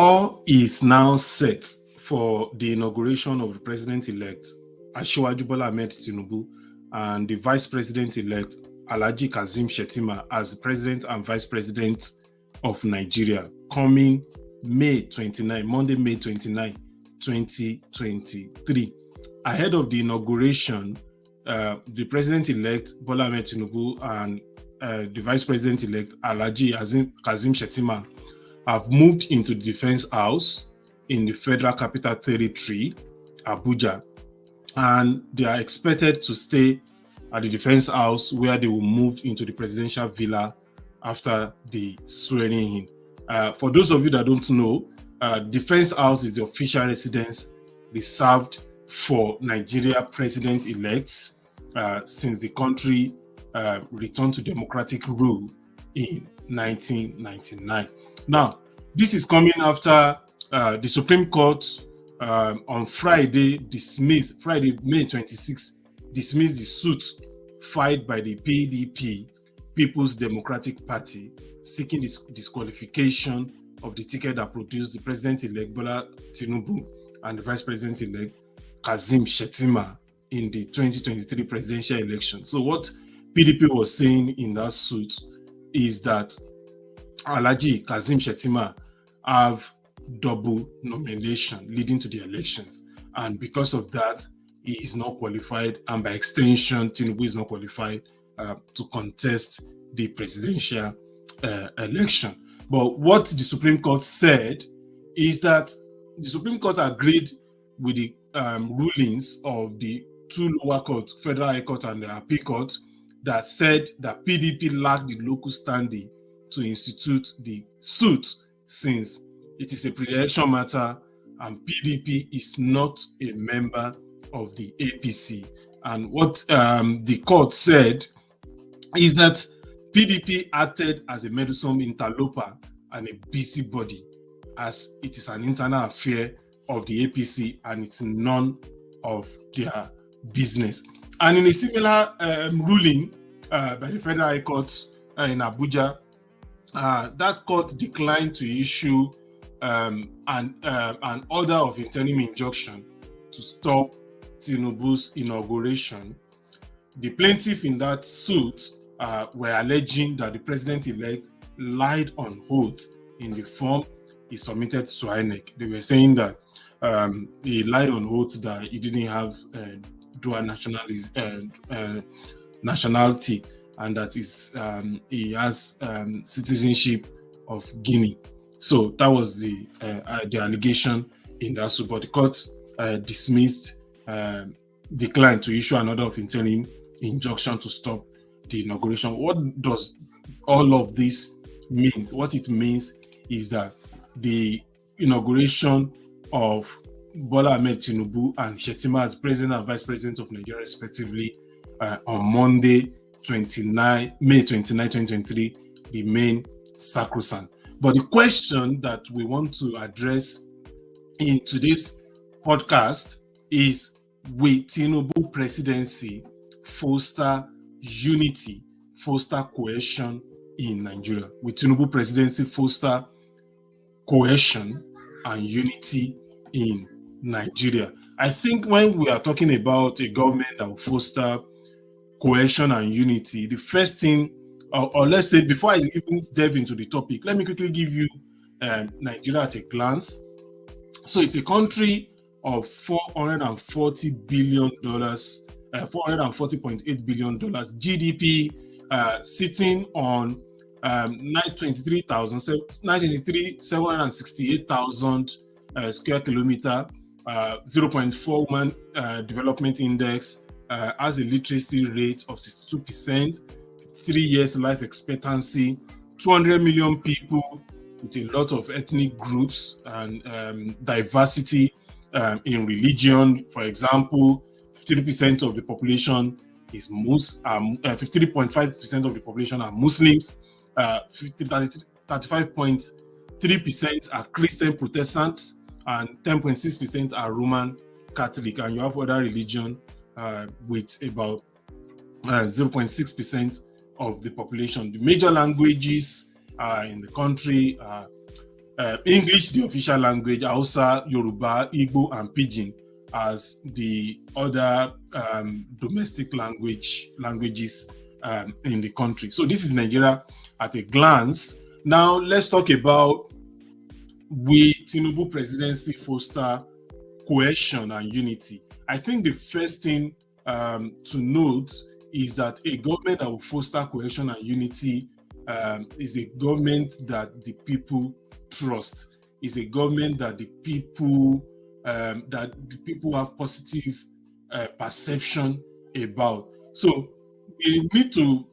All is now set for the inauguration of the president-elect, Asiwaju Bola Ahmed Tinubu, and the vice president-elect, Alhaji Kazim Shettima, as president and vice president of Nigeria, coming Monday, May 29, 2023. Ahead of the inauguration, the president-elect, Bola Ahmed Tinubu, and the vice president-elect, Alhaji Kazim Shettima, have moved into the Defense House in the Federal Capital Territory, Abuja, and they are expected to stay at the Defense House, where they will move into the presidential villa after the swearing in. For those of you that don't know, Defense House is the official residence reserved for Nigeria president-elects since the country returned to democratic rule in 1999. Now, this is coming after the Supreme Court on Friday, May 26, dismissed the suit filed by the PDP, People's Democratic Party, seeking disqualification of the ticket that produced the president-elect Bola Tinubu and the vice president-elect Kazim Shettima in the 2023 presidential election. So what PDP was saying in that suit is that Alhaji Kazim Shettima have double nomination leading to the elections, and because of that, he is not qualified, and by extension, Tinubu is not qualified to contest the presidential election. But what the Supreme Court said is that the Supreme Court agreed with the rulings of the two lower courts, Federal High Court and the Appeal Court, that said that PDP lacked the local standing to institute the suit, since it is a pre-election matter and PDP is not a member of the APC. And what the court said is that PDP acted as a meddlesome interloper and a busybody, as it is an internal affair of the APC and it's none of their business. And in a similar ruling by the Federal High Court in Abuja, that court declined to issue an order of interim injunction to stop Tinubu's inauguration. The plaintiff in that suit were alleging that the president-elect lied on oath in the form he submitted to INEC. They were saying that he lied on oath that he didn't have dual nationality, and that he has citizenship of Guinea. So that was the allegation in that suit. But the court declined to issue an order of interim injunction to stop the inauguration. What does all of this mean? What it means is that the inauguration of Bola Ahmed Tinubu and Shettima as president and vice president of Nigeria, respectively, on Monday, May 29, 2023, remain sacrosanct. But the question that we want to address in today's podcast is, will Tinubu Presidency foster unity, foster cohesion in Nigeria? Will Tinubu Presidency foster cohesion and unity in Nigeria? I think when we are talking about a government that will foster cohesion and unity, the first thing, or let's say, before I even delve into the topic, let me quickly give you Nigeria at a glance. So it's a country of $440 billion, $440.8 billion GDP, sitting on 923,768,000 square kilometer, 0.4 human development index, has a literacy rate of 62%, 3 years life expectancy, 200 million people with a lot of ethnic groups and diversity in religion. For example, 50% of the population is 53.5% of the population are Muslims, 35.3% are Christian Protestants, and 10.6% are Roman Catholic. And you have other religion with about 0.6% of the population. The major languages in the country are English the official language, Hausa, Yoruba, Igbo, and Pidgin as the other domestic languages in the country. So this is Nigeria at a glance. Now let's talk about will Tinubu Presidency foster cohesion and unity. I think the first thing to note is that a government that will foster cohesion and unity is a government that the people trust. Is a government that the people have positive perception about. So we need to,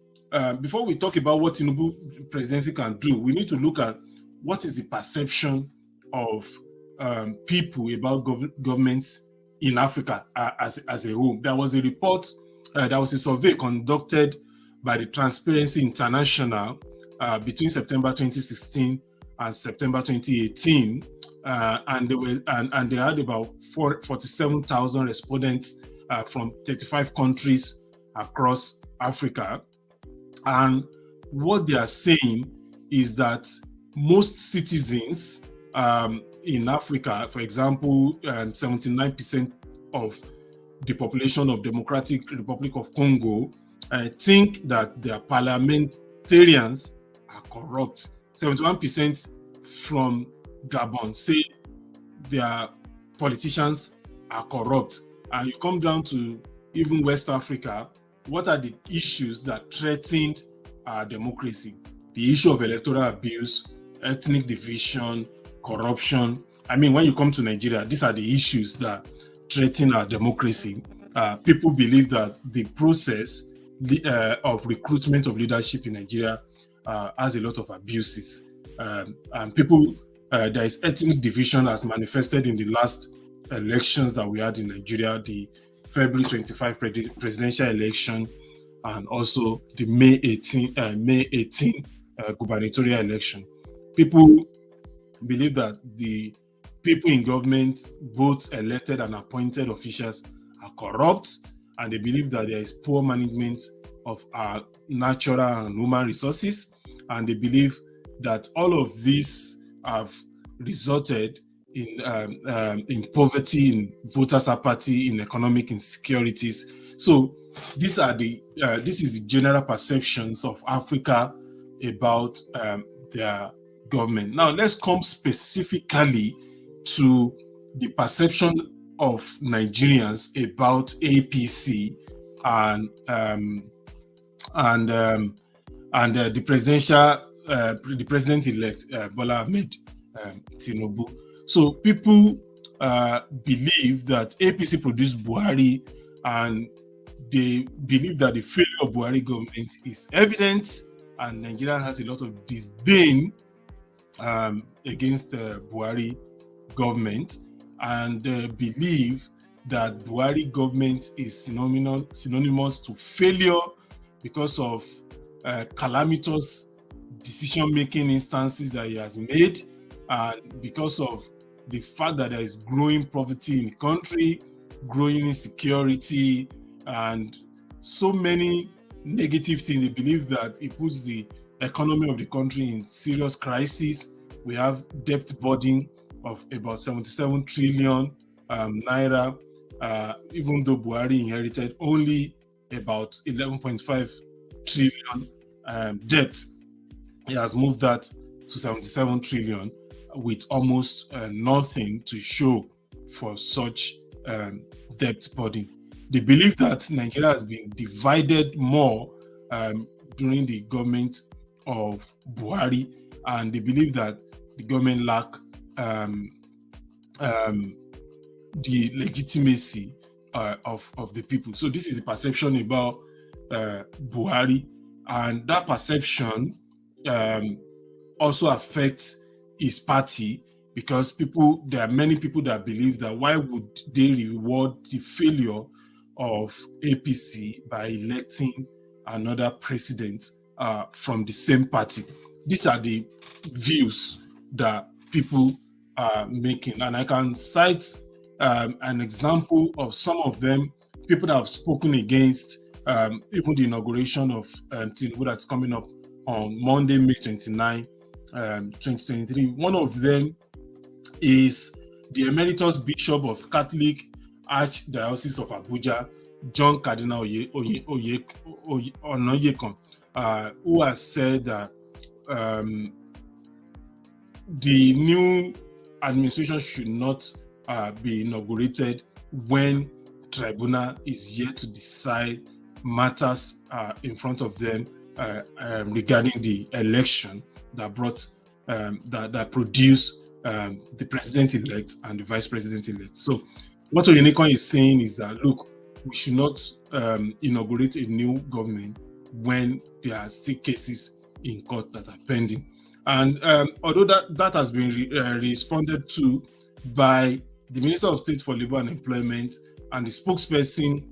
before we talk about what Tinubu Presidency can do, we need to look at what is the perception of people about governments in Africa as a whole. There was a report, there was a survey conducted by the Transparency International between September 2016 and September 2018, and they had about 47,000 respondents from 35 countries across Africa. And what they are saying is that most citizens in Africa, for example, 79% of the population of Democratic Republic of Congo think that their parliamentarians are corrupt. 71% from Gabon say their politicians are corrupt. And you come down to even West Africa, what are the issues that threatened our democracy? The issue of electoral abuse, ethnic division, corruption. I mean, when you come to Nigeria, these are the issues that threaten our democracy. People believe that the process of recruitment of leadership in Nigeria has a lot of abuses. And people, there is ethnic division as manifested in the last elections that we had in Nigeria, the February 25 presidential election, and also the May 18 gubernatorial election. People believe that the people in government, both elected and appointed officials, are corrupt, and they believe that there is poor management of our natural and human resources, and they believe that all of these have resulted in poverty, in voters' apathy, in economic insecurities. So this is the general perceptions of Africa about their government. Now let's come specifically to the perception of Nigerians about APC and the president-elect Bola Ahmed Tinubu. So people believe that APC produced Buhari, and they believe that the failure of Buhari government is evident, and Nigeria has a lot of disdain against Buhari government, and believe that Buhari government is synonymous to failure because of calamitous decision-making instances that he has made, and because of the fact that there is growing poverty in the country, growing insecurity, and so many negative things. They believe that it puts the economy of the country in serious crisis. We have debt burden of about 77 trillion naira, even though Buhari inherited only about 11.5 trillion debt. He has moved that to 77 trillion with almost nothing to show for such debt burden. They believe that Nigeria has been divided more during the government of Buhari, and they believe that the government lack the legitimacy of the people. So this is the perception about Buhari, and that perception also affects his party, because there are many people that believe that why would they reward the failure of APC by electing another president from the same party. These are the views that people are making, and I can cite an example of some of them, people that have spoken against even the inauguration of Tinubu that's coming up on Monday, May 29, 2023. One of them is the Emeritus Bishop of Catholic Archdiocese of Abuja, John Cardinal Onoyekan, who has said that the new administration should not be inaugurated when tribunal is yet to decide matters in front of them regarding the election that brought that produced the president-elect and the vice president-elect. So what Oyenekan is saying is that, look, we should not inaugurate a new government when there are still cases in court that are pending. And although that has been responded to by the Minister of State for Labor and Employment and the spokesperson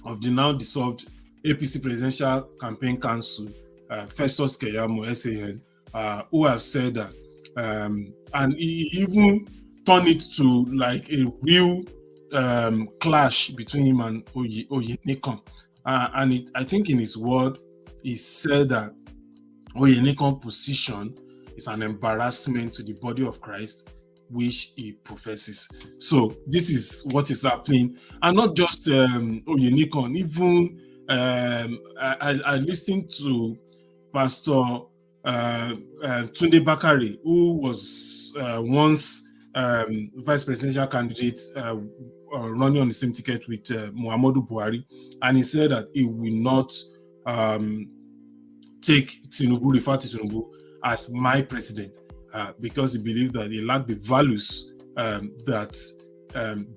of the now dissolved APC Presidential Campaign Council, Festus Keyamo, SAN, who have said that, and he even turned it to like a real clash between him and Oyenekan. And I think in his word, he said that Oyenekan's position is an embarrassment to the body of Christ, which he professes. So this is what is happening, and not just Oyenekan. Even I listened to Pastor Tunde Bakare, who was once vice presidential candidate running on the same ticket with Muhammadu Buhari, and he said that he will not take Tinubu, refer to Tinubu as my president, because he believed that he lacked the values that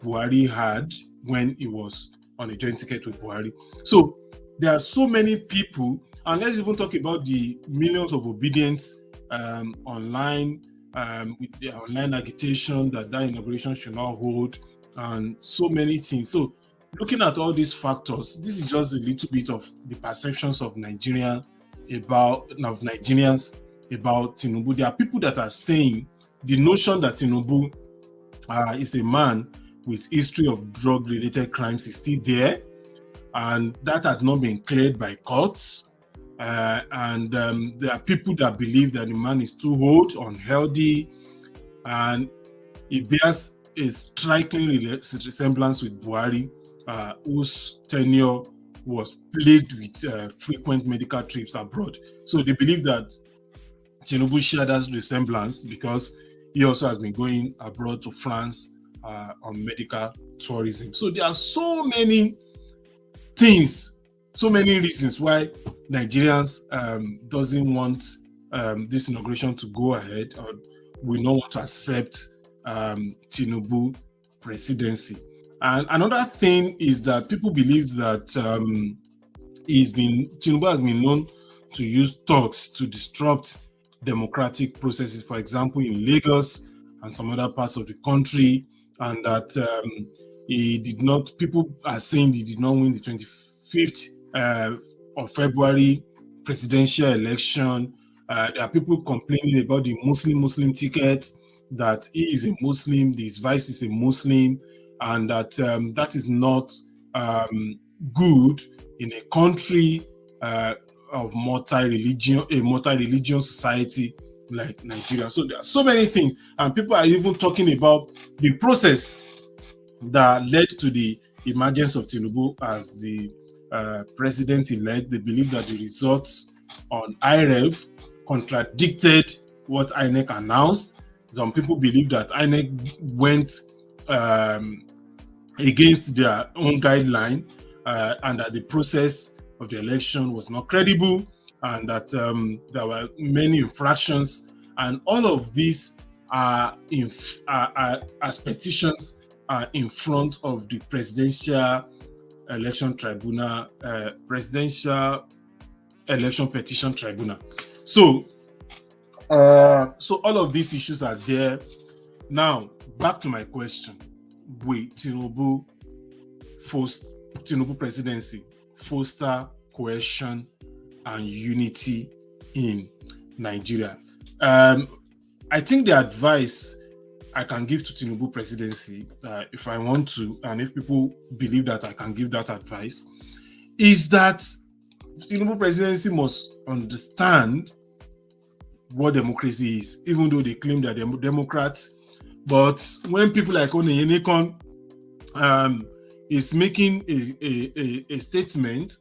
Buhari had when he was on a joint ticket with Buhari. So there are so many people, and let's even talk about the millions of obedience online, with the online agitation that inauguration should not hold, and so many things. So looking at all these factors, this is just a little bit of the perceptions of Nigerians about Tinubu. There are people that are saying the notion that Tinubu is a man with history of drug-related crimes is still there, and that has not been cleared by courts. And there are people that believe that the man is too old, unhealthy, and he bears a striking resemblance with Buhari, whose tenure was plagued with frequent medical trips abroad. So they believe that Tinubu shares that resemblance because he also has been going abroad to France on medical tourism. So there are so many things, so many reasons why Nigerians doesn't want this inauguration to go ahead, or will not want to accept Tinubu presidency. And another thing is that people believe that Tinubu has been known to use talks to disrupt democratic processes, for example, in Lagos and some other parts of the country, and that people are saying he did not win the 25th of February presidential election. There are people complaining about the Muslim ticket, that he is a Muslim, his vice is a Muslim, and that that is not good in a country of multi-religion society like Nigeria. So there are so many things, and people are even talking about the process that led to the emergence of Tinubu as the president-elect. They believe that the results on IREV contradicted what INEC announced. Some people believe that INEC went against their own guideline, and that the process of the election was not credible, and that there were many infractions, and all of these are as petitions in front of the Presidential Election Tribunal, Presidential Election Petition Tribunal. So all of these issues are there. Now, back to my question: will Tinubu presidency foster cohesion and unity in Nigeria? I think the advice I can give to Tinubu presidency, if I want to, and if people believe that I can give that advice, is that Tinubu presidency must understand what democracy is, even though they claim they're Democrats. But when people like Oneyenekon is making a statement,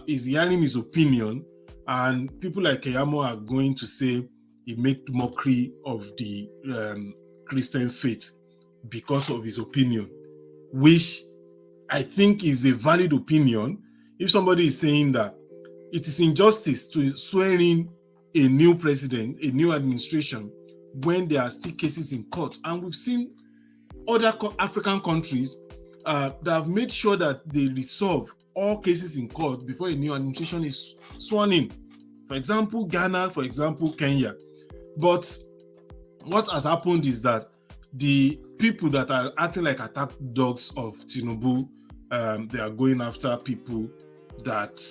is hearing his opinion, and people like Keyamo are going to say he made mockery of the Christian faith because of his opinion, which I think is a valid opinion. If somebody is saying that it is injustice to swear in a new president, a new administration, when there are still cases in court, and we've seen other African countries that have made sure that they resolve all cases in court before a new administration is sworn in. For example, Ghana, for example, Kenya. But what has happened is that the people that are acting like attack dogs of Tinubu, they are going after people that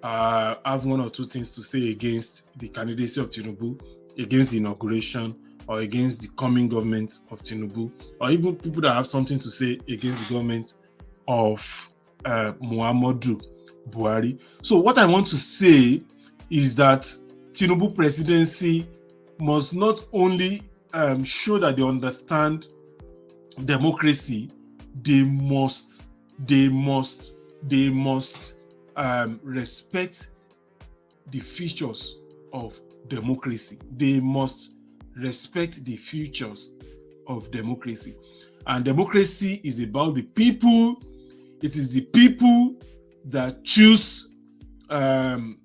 have one or two things to say against the candidacy of Tinubu, against the inauguration, or against the coming government of Tinubu, or even people that have something to say against the government of Muhammadu Buhari. So what I want to say is that Tinubu presidency must not only show that they understand democracy, they must respect the features of democracy. They must respect the features of democracy. And democracy is about the people. It is the people that choose the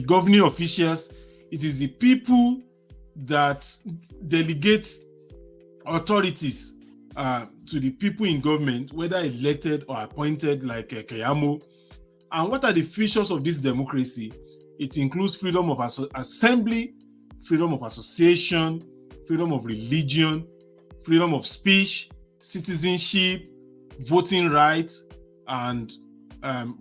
governing officials. It is the people that delegate authorities to the people in government, whether elected or appointed, like Keyamo. And what are the features of this democracy? It includes freedom of assembly, freedom of association, freedom of religion, freedom of speech, citizenship, voting rights, and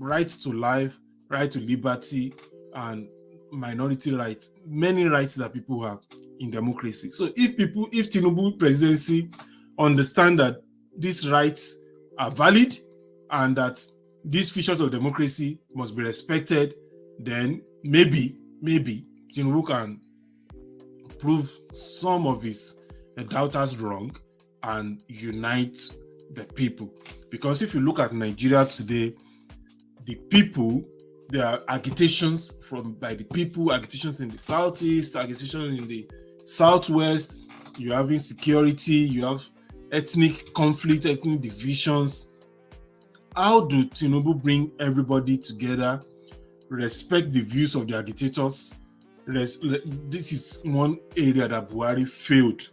rights to life, right to liberty, and minority rights. Many rights that people have in democracy. So if Tinubu presidency understand that these rights are valid and that these features of democracy must be respected, then maybe Tinubu can prove some of his doubters wrong and unite the people. Because if you look at Nigeria today, the people, there are agitations by the people, agitations in the southeast, agitations in the southwest. You have insecurity, you have ethnic conflict, ethnic divisions. How do Tinubu bring everybody together, respect the views of the agitators? This is one area that Buhari failed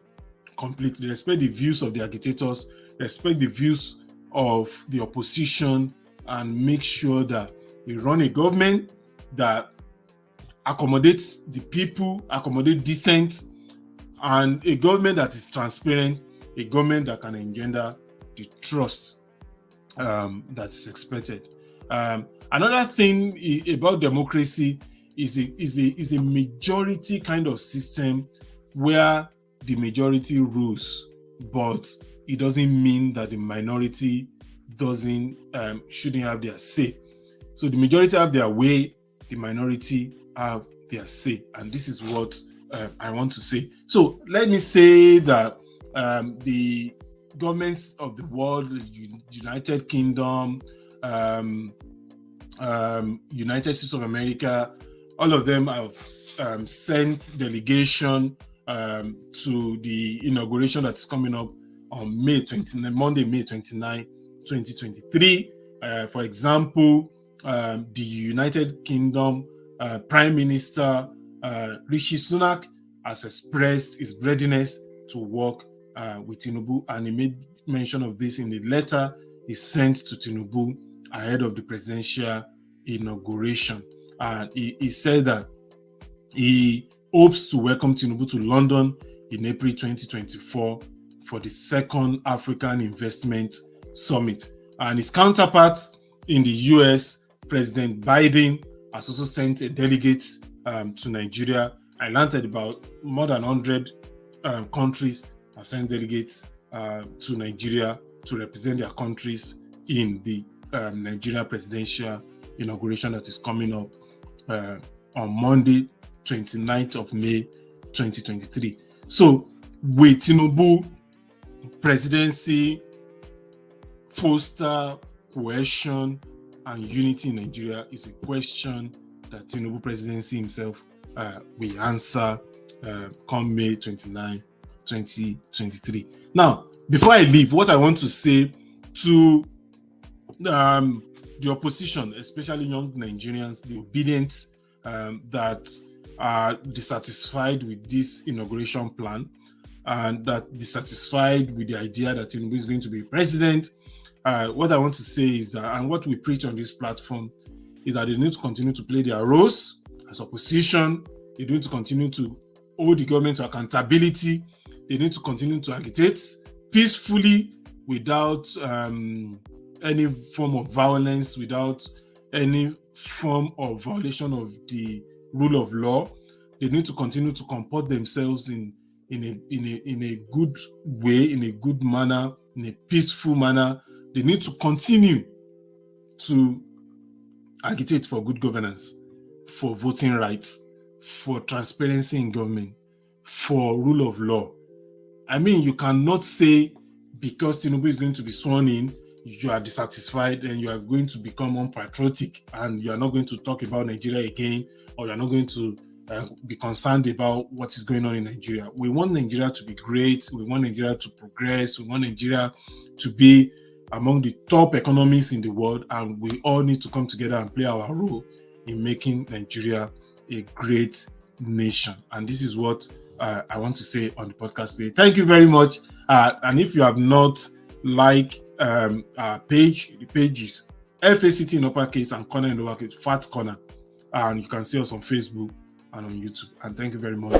completely. Respect the views of the agitators, respect the views of the opposition, and make sure that we run a government that accommodates the people, accommodates dissent, and a government that is transparent, a government that can engender the trust that is expected. Another thing about democracy is a majority kind of system where the majority rules, but it doesn't mean that the minority shouldn't have their say. So the majority have their way, the minority have their say, and this is what I want to say. So let me say that the governments of the world, United Kingdom, United States of America, all of them have sent delegation to the inauguration that's coming up on Monday, May 29, 2023. For example, the United Kingdom Prime Minister Rishi Sunak has expressed his readiness to work with Tinubu, and he made mention of this in the letter he sent to Tinubu ahead of the presidential inauguration. And he said that he hopes to welcome Tinubu to London in April 2024 for the second African Investment Summit. And his counterpart in the US, President Biden, has also sent a delegate to Nigeria. I learned that about more than 100 countries have sent delegates to Nigeria to represent their countries in the Nigeria presidential inauguration that is coming up on Monday, 29th of May, 2023. So, with Tinubu presidency, foster cohesion and unity in Nigeria is a question that Tinubu presidency himself will answer come May 29, 2023. Now, before I leave, what I want to say to the opposition, especially young Nigerians, the obedient that are dissatisfied with this inauguration plan and that dissatisfied with the idea that Tinubu is going to be president, what I want to say is that, and what we preach on this platform, is that they need to continue to play their roles as opposition. They need to continue to hold the government to accountability. They need to continue to agitate peacefully without any form of violence, without any form of violation of the rule of law. They need to continue to comport themselves in a good way, in a good manner, in a peaceful manner. They need to continue to agitate for good governance, for voting rights, for transparency in government, for rule of law. I mean, you cannot say because Tinubu is going to be sworn in, you are dissatisfied and you are going to become unpatriotic and you are not going to talk about Nigeria again, or you are not going to be concerned about what is going on in Nigeria. We want Nigeria to be great. We want Nigeria to progress. We want Nigeria to be among the top economies in the world, and we all need to come together and play our role in making Nigeria a great nation. And this is what I want to say on the podcast today. Thank you very much. And if you have not liked our page, the page is FACT in uppercase and corner in lowercase, fat corner. And you can see us on Facebook and on YouTube. And thank you very much.